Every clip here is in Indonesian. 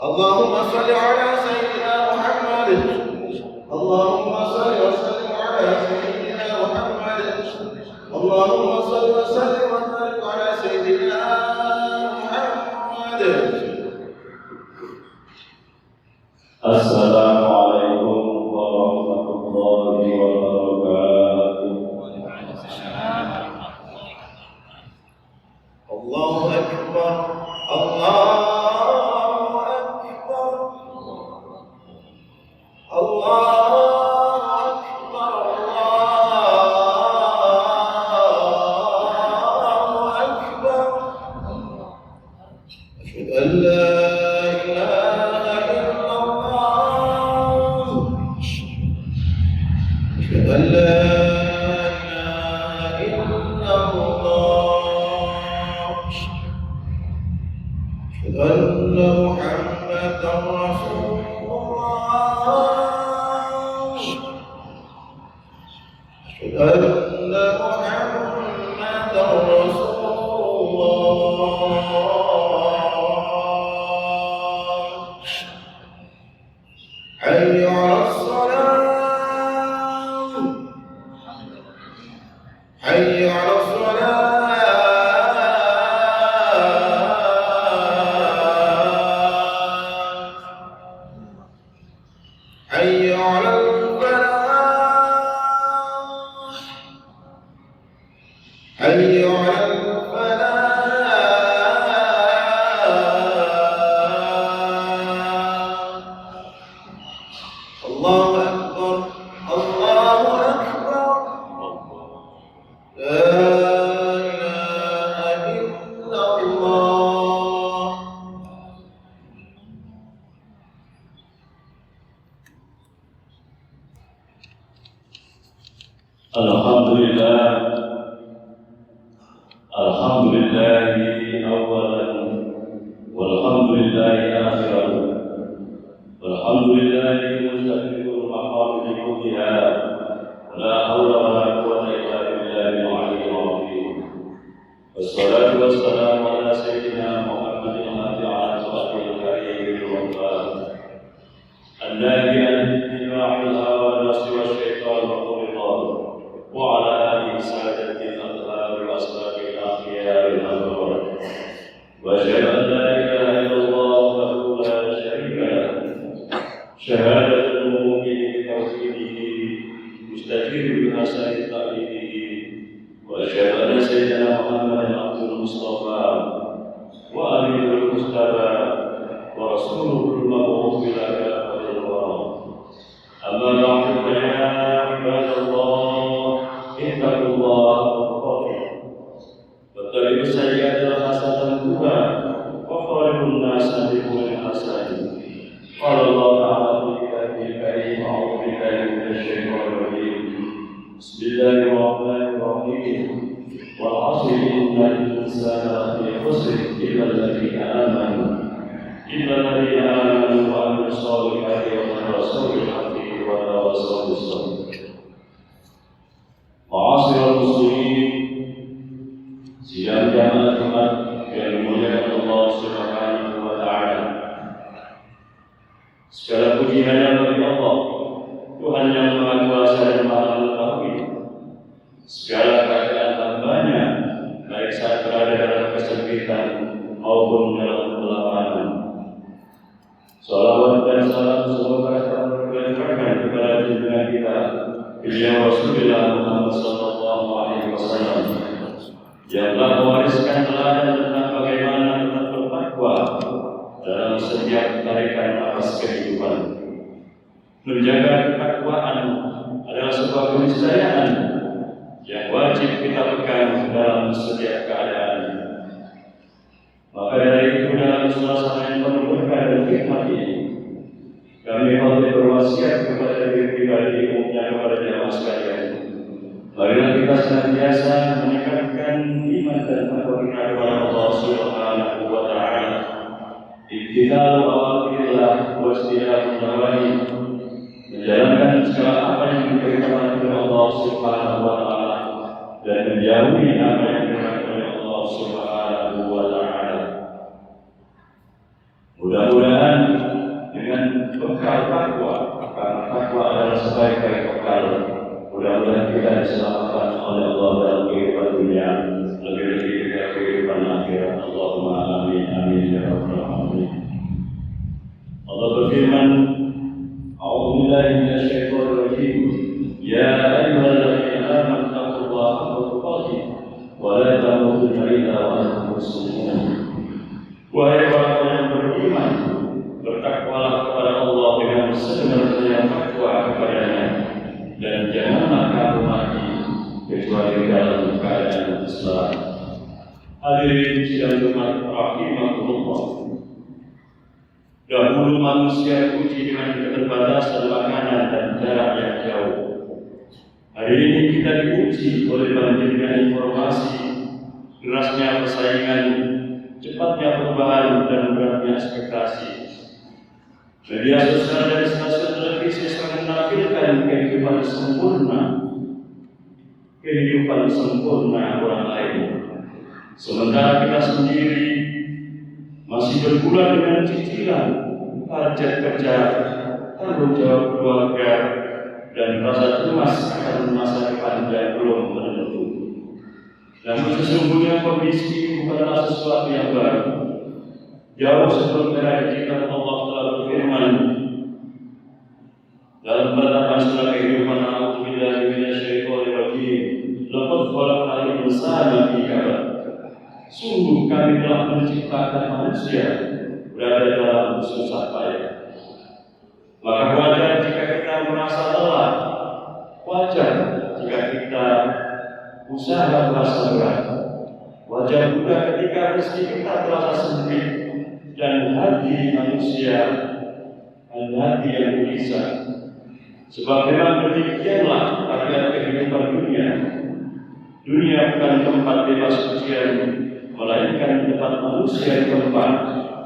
اللهم صل على سيدنا محمد. اللهم صل وسلم على سيدنا محمد. اللهم صل وسلم وبارك على سيدنا محمد. السلام عليكم ورحمة الله وبركاته. الله أكبر. الله Marilah kita senantiasa meningkatkan iman dan takwa kita kepada Allah Subhanahu wa Ta'ala. Ikhtiar awal-awal wastilah nawahi, menjalankan segala apa yang diperintahkan oleh Allah Subhanahu wa Ta'ala dan menjauhi apa yang dilarang oleh Allah Subhanahu wa Ta'ala. Mudah-mudahan dengan bekal takwa, karena takwa adalah sebaik-baik bekal, mudah-mudahan kita diselamatkan oleh Allah dalam kehidupan dunia, lebih-lebih juga kehidupan akhirat. Allahumma amin amin ya rabbal alamin. Allah berfirman, A'udzu billahi minasyaitonir rajim. Ya ayyuhalladzina amanu taqullaha haqqa tuqatih wa la tamutunna illa wa antum muslimun. Wahai orang yang beriman, bertakwalah kepada Allah dengan sebenar-benarnya takwa kepadanya, dan janganlah kamu mati kecuali dalam keadaan Islam. Hadirin sidang Jumat rahimakumullah. Dahulu manusia diuji dengan keterbatasan makanan dan jarak yang jauh. Hari ini kita diuji oleh banjirnya informasi, derasnya persaingan, cepatnya perubahan dan beratnya ekspektasi. Media sosial dan stasiun televisi sering menampilkan kehidupan sempurna orang lain. Sementara kita sendiri masih berbulan dengan cicilan, target kerja, tanggung jawab keluarga, dan rasa cemas akan masa depan yang belum menentu. Namun sesungguhnya kondisi ini bukanlah sesuatu yang baru. Jauh sebelum era digital, Allah telah berfirman dalam penetapan surah kehidupan, A'udzu billahi minasyaitonir rajim. Laqad khalaqnal insana fi kabad. Sungguh kami telah menciptakan manusia berada dalam susah payah. Maka wajar jika kita merasa lelah, wajar jika kita usaha terasa berat, wajar juga ketika rezeki kita terasa sempit dan hati manusia hati yang gelisah. Sebab memang demikianlah tabiat kehidupan dunia. Dunia bukan tempat bebas ujian, melainkan tempat manusia berkembang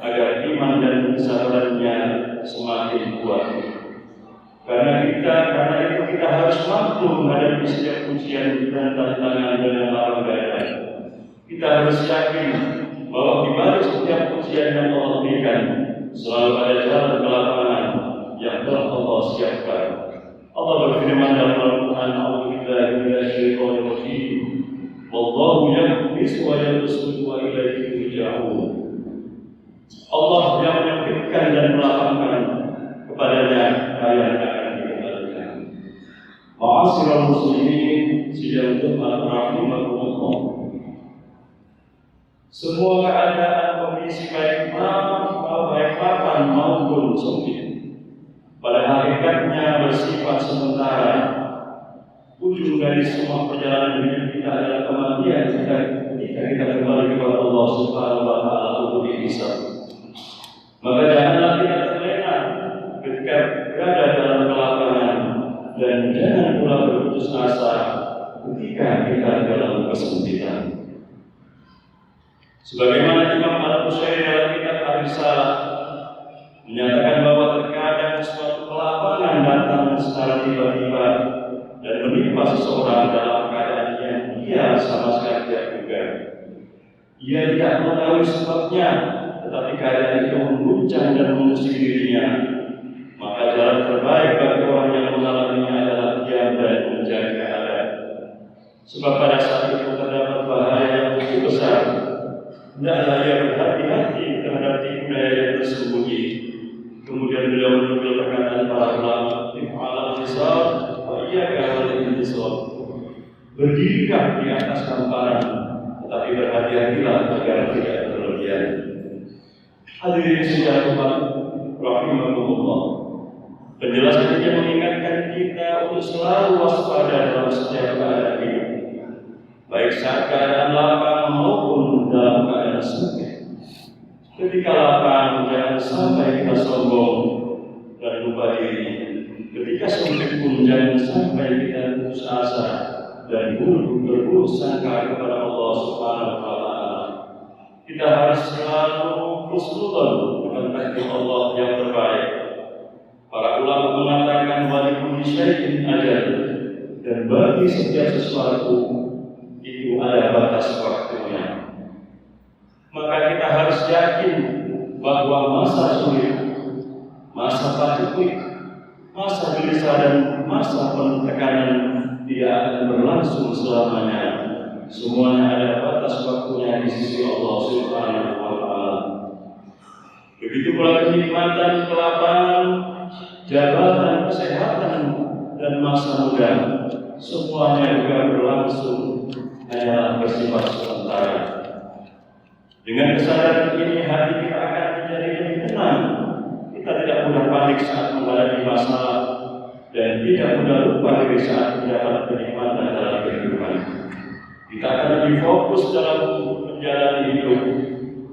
agar iman dan kesabarannya semakin kuat. Karena itu kita harus mampu menghadapi setiap ujian dan tantangan dengan lapang dada. Kita harus yakin bahwa di balik setiap ujian yang Allah berikan selalu ada jalan kelapangan yang telah Allah siapkan. Allah berfirman dalam Al-Quran, A'udzu billahi minasyaitonir rajim. Wallahu yaqbisu wa yabsutu wa ilaihi turja'un. Allah yang menyempitkan dan melapangkan, kepadanya kalian akan dikembalikan. Ma'asyiral muslimin, sidang Jumat rahimakumullah. Semua keadaan kondisi baik mapan maupun sempit pada hakikatnya bersifat sementara. Ujung dari semua perjalanan hidup kita adalah kematian ketika kita kembali kepada Allah Subhanahu wa Ta'ala untuk dihisab. Maka janganlah kita terlena ketika berada dalam kelaparan, dan jangan pula berputus asa ketika kita dalam kesempitan. Sebagaimana Imam Al-Bukhari dalam kitab Ar-Risalah menyatakan bahwa terkadang suatu kelaparan datang secara tiba-tiba dan menimpa seseorang dalam keadaan yang dia sama sekali tidak duga. Ia tidak mengetahui sebabnya, tetapi keadaan itu mengguncang dan mengusik dirinya. Maka jalan terbaik bagi orang yang mengalaminya adalah diam dan menjaga keadaan. Sebab pada saat itu terdapat bahaya yang begitu besar. Hendaklah ia berhati-hati terhadap tipu daya yang tersembunyi. Kemudian beliau menukil perkataan para ulama, "If'al al-hisab wa iyyaka wal-intisab." Berdirilah di atas tamparan, tetapi berhati-hatilah agar tidak berlebihan. Hadirin sidang Tuhan rahimakumullah. Penjelasan ini mengingatkan kita untuk selalu waspada dalam setiap keadaan hidup, baik saat keadaan lapang maupun dalam keadaan sempit. Ketika lapang, jangan sampai kita sombong dan lupa diri. Ketika sempit pun jangan sampai kita putus asa. dan berburuk sangka kepada Allah Subhanahu wa Ta'ala. Kita harus selalu husnuzon dengan takdir Allah yang terbaik. Para ulama mengatakan walikulli syai'in ajal, dan bagi setiap sesuatu itu ada batas waktunya. Maka kita harus yakin bahwa masa sulit, masa paceklik, masa gelisah dan masa penuh tekanan tidak akan berlangsung selamanya. Semuanya ada batas waktunya di sisi Allah Subhanahu wa Ta'ala. Begitu pula kenikmatan, kelapangan, jabatan, kesehatan, dan masa muda, semuanya juga berlangsung, hanyalah bersifat sementara. Dengan kesadaran ini, hati kita akan menjadi lebih tenang. Kita tidak mudah panik saat menghadapi masalah, dan tidak mudah lupa diri saat mendapat kenikmatan dalam kehidupan. Kita akan lebih fokus dalam menjalani hidup,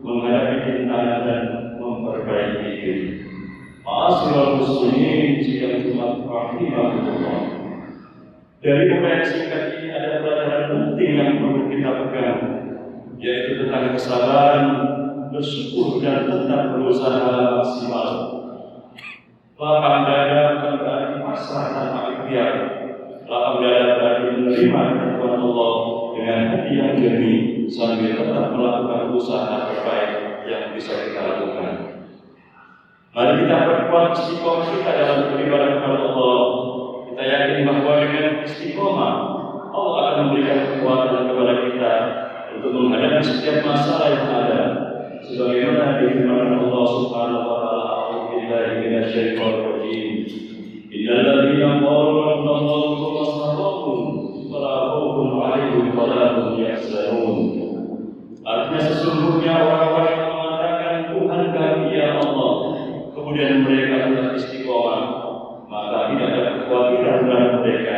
menghadapi tantangan dan memperbaiki diri. Ma'asyiral muslimin sidang Jumat rahimahullah. Dari uraian singkat ini ada pelajaran penting yang perlu kita pegang, yaitu tentang kesabaran, bersyukur, dan tetap berusaha maksimal. Lapang dada bukan berarti pasrah tanpa ikhtiar. Lapang dada berarti menerima ketentuan Allah dengan hati yang jernih sambil tetap melakukan usaha terbaik yang bisa kita lakukan. Mari kita perkuat istiqomah kita dalam beribadah kepada Allah. Kita yakin bahwa dengan istiqomah Allah akan memberikan kekuatan kepada kita untuk menghadapi setiap masalah yang ada. Sebagaimana difirmankan Allah Subhanahu wa Ta'ala, "A'udzubillahi minasyaitonir rajim. Innal ladzina qalu rabbuna Allahu tsumma istaqamu fala khaufun 'alaihim wa la hum yahzanun." Artinya sesungguhnya orang-orang yang mengatakan Tuhan kami ya Allah, kemudian mereka telah istiqomah, maka tidak ada kekhawatiran dalam mereka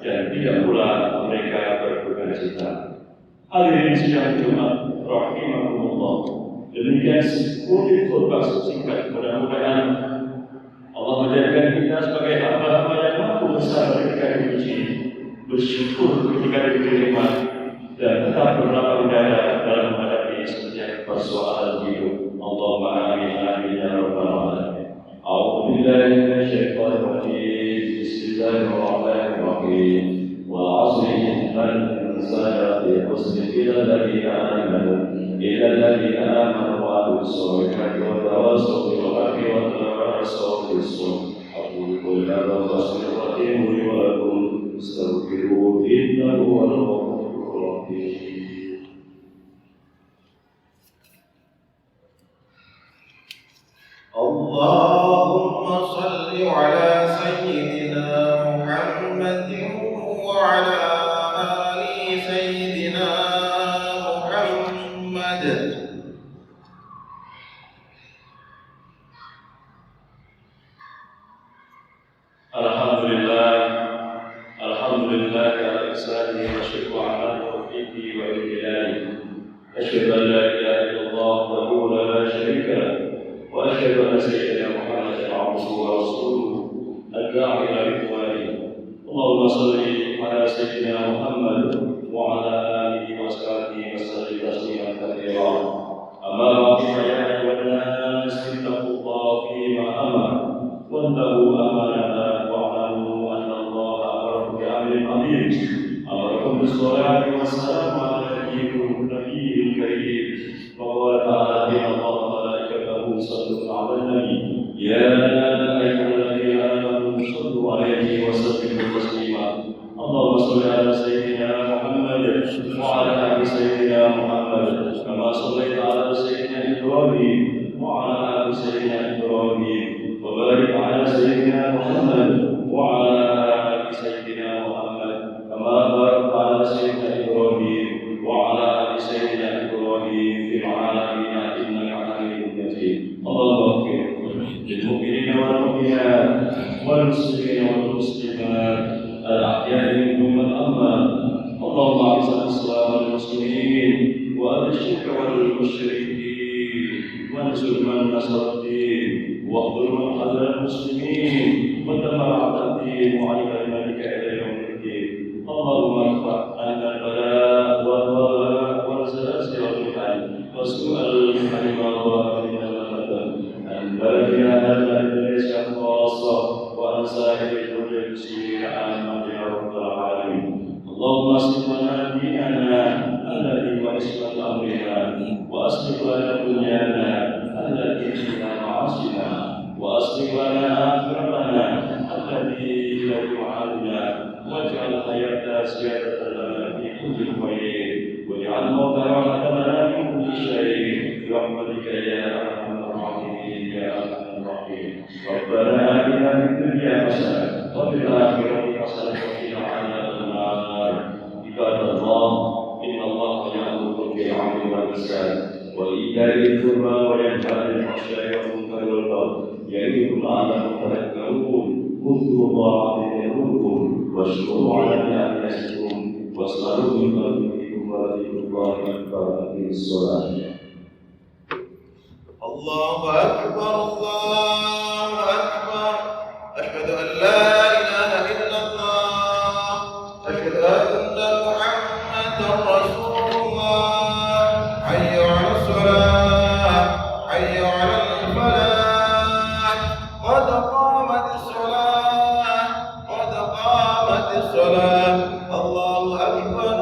dan tidak pula mereka berduka cita. Hadirin sidang Jumat rahimahumullah. Demikian kulit khutbah singkat. Mudah-mudahan Allah menjadikan kita sebagai hamba-hamba yang mampu bersabar ketika diuji, bersyukur ketika diberi nikmat, dan tetap berlapang dada dalam menghadapi setiap persoalan hidup. Allahumma amin amin ya rabbal alamin. A'udzu billahi minasyaitonir rajim. Bismillahirrahmanirrahim. Wal 'asri innal insana lafi khusr illa alladziina aamanu wa 'amilus shalihati wa tawassaw bil haqqi wa tawassaw bis sabr. Aqulu qawli hadza wa astaghfirullaha li wa lakum. Astaghfiruhu innahu huwal ghafurur rahim. اللهم صل على سيدنا محمد وعلى آل سيدنا محمد. Alhamdulillah ala ihsanihi wa syukru ala taufiqi wa ijlalihi. Asyhadu an la ilaha illallah wahdahu la syarika lah. وأشهد أن سيدنا محمدا عبده ورسوله الداعي إلى رضوانه. اللهم صل على سيدنا محمد وعلى آله وصحبه وسلم تسليما كثيرا. أما بعد فيا أيها الناس اتقوا الله فيما أمر وانتهوا أمانته واعلموا أن الله أمركم بأمر عظيم. أمركم بالصلاة والسلام على نبيه الكريم. وقال تعالى إن الله صلوا على النبي يا أيها الذين آمنوا صلوا عليه وسلموا تسليما. اللهم صل على سيدنا محمد وعلى آل سيدنا محمد كما صليت على سيدنا إبراهيم وعلى آل سيدنا إبراهيم وبارك على سيدنا محمد وعلى آل سيدنا محمد كما باركت على سيدنا إبراهيم وعلى آل سيدنا إبراهيم في العالمين إنك حميد مجيد. اللهم اغفر للمؤمنين والمؤمنات والمسلمين والمسلمات الأحياء منهم والأموات. اللهم أعز الإسلام والمسلمين وأذل الشرك والمشركين وانصر من نصر الدين واخذل من خذل المسلمين ودمر أعداء الدين وعلى عبادك إلى يوم الدين. اللهم ارفع عنا البلاء والوباء والزلازل والمحن وسوء المحن ما ظهر منها وما بطن عن بلدنا هذا ليس خاصة وعن سائر الدول المسلمين عامة يا رب العالمين. اللهم اصلح لنا ديننا الذي هو عصمة أمرنا وأصلح لنا دنيانا التي فيها معاصينا وأصلح لنا آخرتنا التي إليه معادنا واجعل الحياة زيادة لنا في كل خير واجعل الموت راحة لنا من كل شيء برحمتك يا أرحم الراحمين يا أرحم الراحمين. ربنا آتنا في الدنيا حسنة وفي الآخرة حسنة وقنا عذاب النار. عباد الله إن الله يأمر بالعدل والإحسان وإيتاء ذي القربى وينهى عن الفحشاء والمنكر والبغي يعظكم لعلكم تذكرون. اذكروا الله يذكركم واشكروا على نعمه يزدكم واسألوا من فضله ولذكر الله أكبر. أقيموا الصلاة. الله أكبر الله أكبر أشهد أن لا إله إلا الله أشهد أن محمدا رسول الله. حي على الصلاة حي على الفلاح قد قامت الصلاة قد قامت الصلاة. الله أكبر